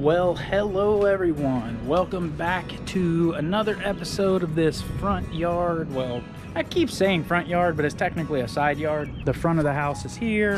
Well, hello everyone. Welcome back to another episode of this front yard. Well, I keep saying front yard, but it's technically a side yard. The front of the house is here,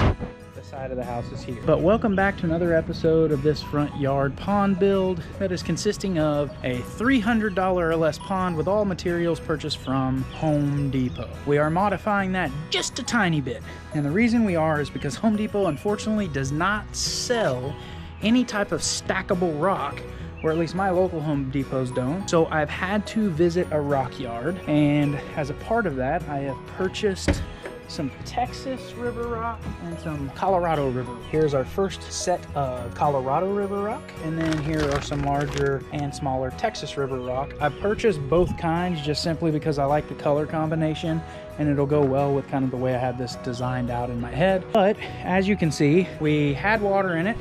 the side of the house is here. But welcome back to another episode of this front yard pond build that is consisting of a $300 or less pond with all materials purchased from Home Depot. We are modifying that just a tiny bit. And the reason we are is because Home Depot unfortunately does not sell any type of stackable rock, or at least my local Home Depots don't. So I've had to visit a rock yard, and as a part of that, I have purchased some Texas river rock and some Colorado river. Here's our first set of Colorado river rock, and then here are some larger and smaller Texas river rock. I purchased both kinds just simply because I like the color combination, and it'll go well with kind of the way I have this designed out in my head. But as you can see, we had water in it.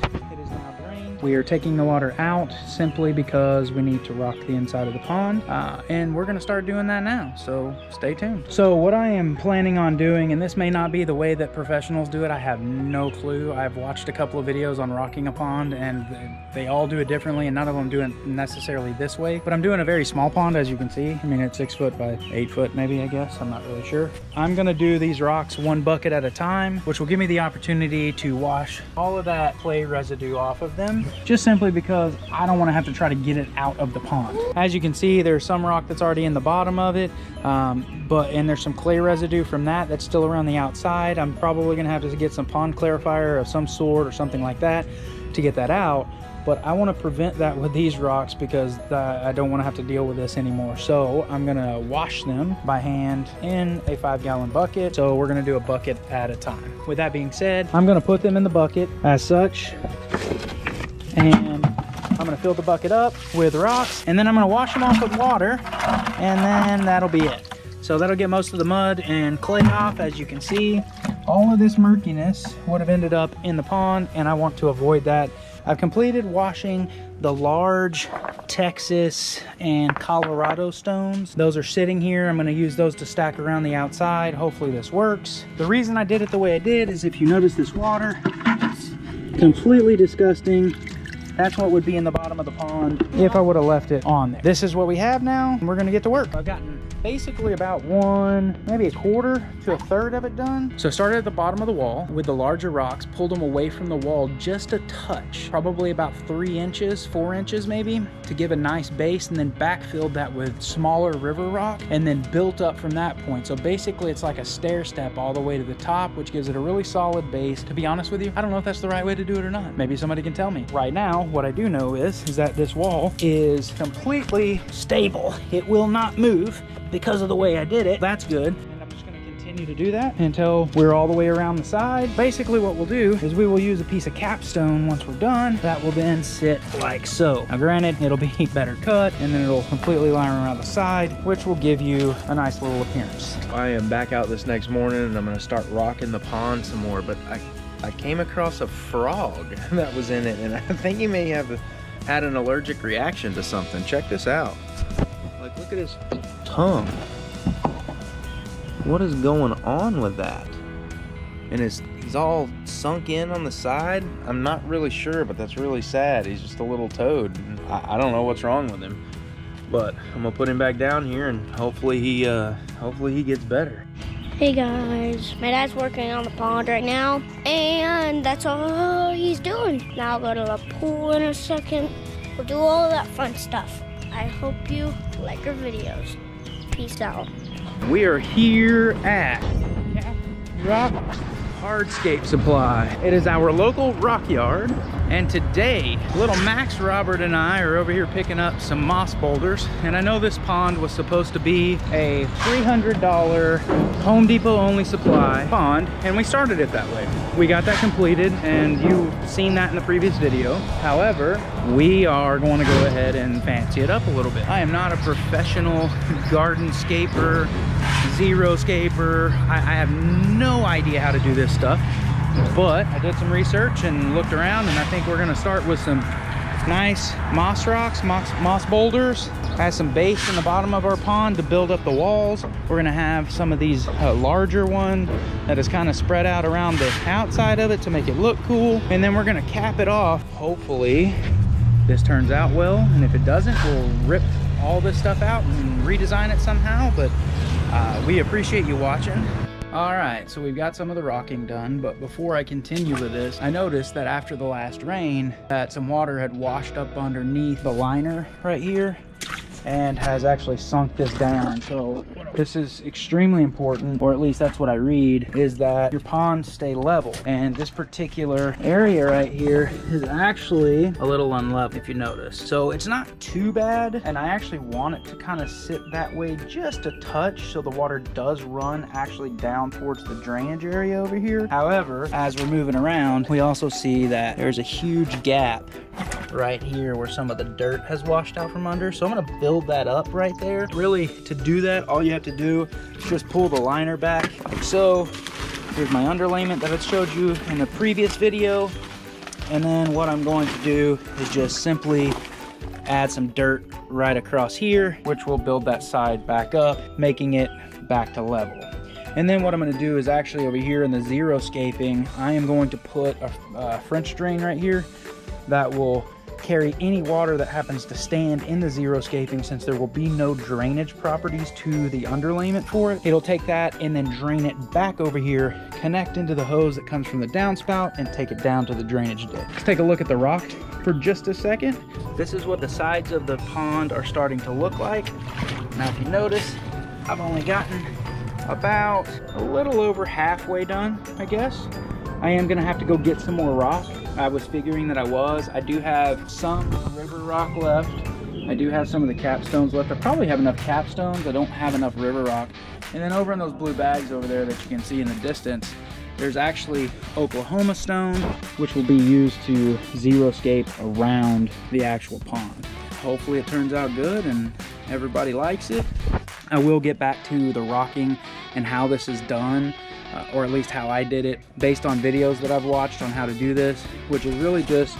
We are taking the water out simply because we need to rock the inside of the pond, and we're gonna start doing that now, so stay tuned. So what I am planning on doing, and this may not be the way that professionals do it, I have no clue. I've watched a couple of videos on rocking a pond, and they all do it differently, and none of them do it necessarily this way. But I'm doing a very small pond, as you can see. I mean, it's 6 foot by 8 foot maybe, I guess. I'm not really sure. I'm gonna do these rocks one bucket at a time, which will give me the opportunity to wash all of that clay residue off of them, just simply because I don't want to have to try to get it out of the pond. As you can see, there's some rock that's already in the bottom of it, and there's some clay residue from that's still around the outside. I'm probably gonna have to get some pond clarifier of some sort or something like that to get that out, but I want to prevent that with these rocks because I don't want to have to deal with this anymore. So I'm gonna wash them by hand in a 5-gallon bucket. So we're gonna do a bucket at a time. With that being said, I'm gonna put them in the bucket as such, and I'm gonna fill the bucket up with rocks, and then I'm gonna wash them off with water, and then that'll be it. So that'll get most of the mud and clay off. As you can see, all of this murkiness would have ended up in the pond, and I want to avoid that. I've completed washing the large Texas and Colorado stones. Those are sitting here. I'm gonna use those to stack around the outside. Hopefully this works. The reason I did it the way I did is if you notice this water, it's completely disgusting. That's what would be in the bottom of the pond if I would have left it on there. This is what we have now, and we're gonna get to work. I've gotten basically about maybe a quarter to a third of it done. So I started at the bottom of the wall with the larger rocks, pulled them away from the wall just a touch, probably about 3 inches, 4 inches maybe, to give a nice base, and then backfilled that with smaller river rock, and then built up from that point. So basically it's like a stair step all the way to the top, which gives it a really solid base. To be honest with you, I don't know if that's the right way to do it or not. Maybe somebody can tell me. Right now, what I do know is that this wall is completely stable. It will not move because of the way I did it. That's good. And I'm just gonna continue to do that until we're all the way around the side. Basically what we'll do is we will use a piece of capstone once we're done. That will then sit like so. Now granted, it'll be better cut, and then it'll completely line around the side, which will give you a nice little appearance. I am back out this next morning, and I'm gonna start rocking the pond some more, but I came across a frog that was in it, and I think he may have had an allergic reaction to something. Check this out. Like, look at his tongue. What is going on with that? And he's all sunk in on the side. I'm not really sure, but that's really sad. He's just a little toad. I don't know what's wrong with him, but I'm gonna put him back down here, and hopefully he gets better. Hey guys, my dad's working on the pond right now, and that's all he's doing. Now I'll go to the pool in a second. We'll do all of that fun stuff. I hope you like our videos. Peace out. We are here at Rock Hardscape Supply. It is our local rock yard, and today little Max, Robert, and I are over here picking up some moss boulders. And I know this pond was supposed to be a $300 Home Depot only supply pond, and we started it that way. We got that completed, and you've seen that in the previous video. However, we are going to go ahead and fancy it up a little bit. I am not a professional garden scaper, zero scaper. I have no idea how to do this stuff, but I did some research and looked around, and I think we're gonna start with some nice moss rocks, moss boulders. Has some base in the bottom of our pond to build up the walls. We're gonna have some of these larger one that is kind of spread out around the outside of it to make it look cool, and then we're gonna cap it off, hopefully, this turns out well, and if it doesn't, we'll rip all this stuff out and redesign it somehow. But we appreciate you watching. All right, so we've got some of the rocking done, but before I continue with this, I noticed that after the last rain that some water had washed up underneath the liner right here and has actually sunk this down. So this is extremely important, or at least that's what I read, is that your ponds stay level. And this particular area right here is actually a little unlevel, if you notice. So it's not too bad, and I actually want it to kind of sit that way just a touch so the water does run actually down towards the drainage area over here. However, as we're moving around, we also see that there's a huge gap right here where some of the dirt has washed out from under. So I'm gonna build that up right there. Really, to do that, all you have to do is just pull the liner back. So here's my underlayment that I showed you in the previous video. And then what I'm going to do is just simply add some dirt right across here, which will build that side back up, making it back to level. And then what I'm going to do is actually over here in the zero scaping, I am going to put a French drain right here that will carry any water that happens to stand in the zero scaping, since there will be no drainage properties to the underlayment for it. It'll take that and then drain it back over here, connect into the hose that comes from the downspout, and take it down to the drainage ditch. Let's take a look at the rock for just a second. This is what the sides of the pond are starting to look like. Now if you notice, I've only gotten about a little over halfway done, I guess. I am gonna have to go get some more rock. I was figuring that I do have some river rock left. I do have some of the capstones left. I probably have enough capstones. I don't have enough river rock. And then over in those blue bags over there that you can see in the distance, there's actually Oklahoma stone, which will be used to zero scape around the actual pond. Hopefully it turns out good and everybody likes it. I will get back to the rocking and how this is done, or at least how I did it based on videos that I've watched on how to do this, which is really just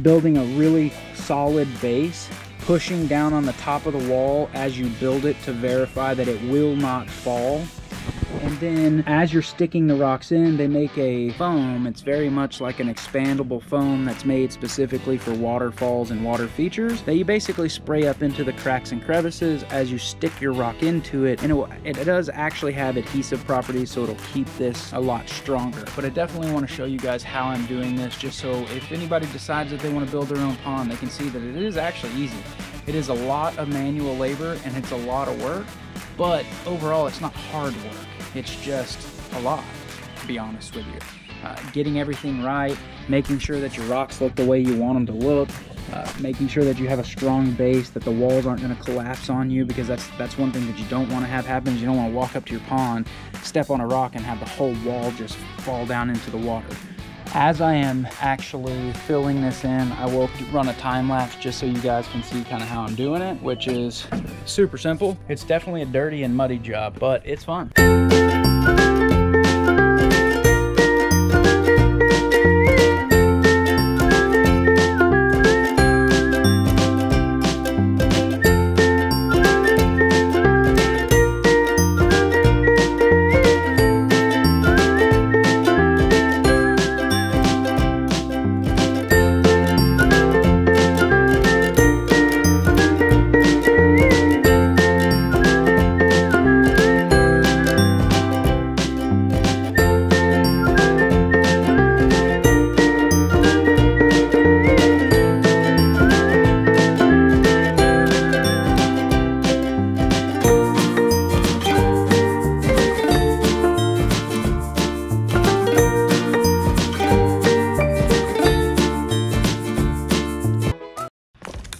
building a really solid base, pushing down on the top of the wall as you build it to verify that it will not fall. And then as you're sticking the rocks in, they make a foam. It's very much like an expandable foam that's made specifically for waterfalls and water features that you basically spray up into the cracks and crevices as you stick your rock into it. And it does actually have adhesive properties, so it'll keep this a lot stronger. But I definitely want to show you guys how I'm doing this, just so if anybody decides that they want to build their own pond, they can see that it is actually easy. It is a lot of manual labor and it's a lot of work, but overall it's not hard work. It's just a lot, to be honest with you. Getting everything right, making sure that your rocks look the way you want them to look, making sure that you have a strong base, that the walls aren't going to collapse on you, because that's one thing that you don't want to have happen. Is you don't want to walk up to your pond, step on a rock, and have the whole wall just fall down into the water. As I am actually filling this in, I will run a time lapse just so you guys can see kind of how I'm doing it, which is super simple. It's definitely a dirty and muddy job, but it's fun.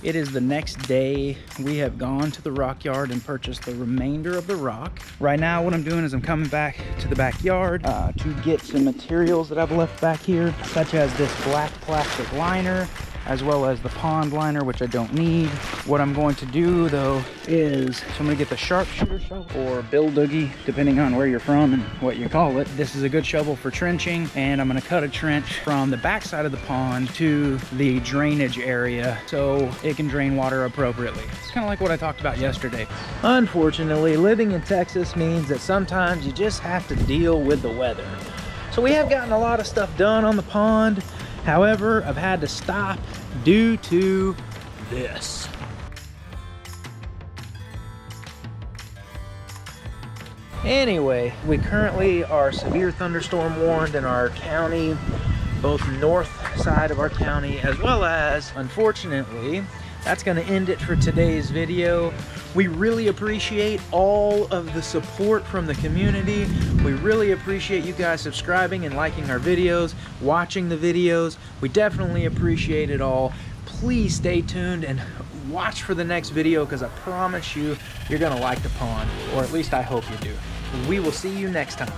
It is the next day. We have gone to the rock yard and purchased the remainder of the rock. Right now what I'm doing is I'm coming back to the backyard to get some materials that I've left back here, such as this black plastic liner, as well as the pond liner, which I don't need. What I'm going to do though is, so I'm gonna get the sharpshooter shovel or bill doogie, depending on where you're from and what you call it. This is a good shovel for trenching, and I'm gonna cut a trench from the back side of the pond to the drainage area so it can drain water appropriately. It's kind of like what I talked about yesterday. Unfortunately, living in Texas means that sometimes you just have to deal with the weather. So we have gotten a lot of stuff done on the pond, However, I've had to stop due to this. Anyway, we currently are severe thunderstorm warned in our county, both north side of our county, as well as, unfortunately, that's going to end it for today's video. We really appreciate all of the support from the community. We really appreciate you guys subscribing and liking our videos, watching the videos. We definitely appreciate it all. Please stay tuned and watch for the next video, because I promise you, you're going to like the pond, or at least I hope you do. We will see you next time.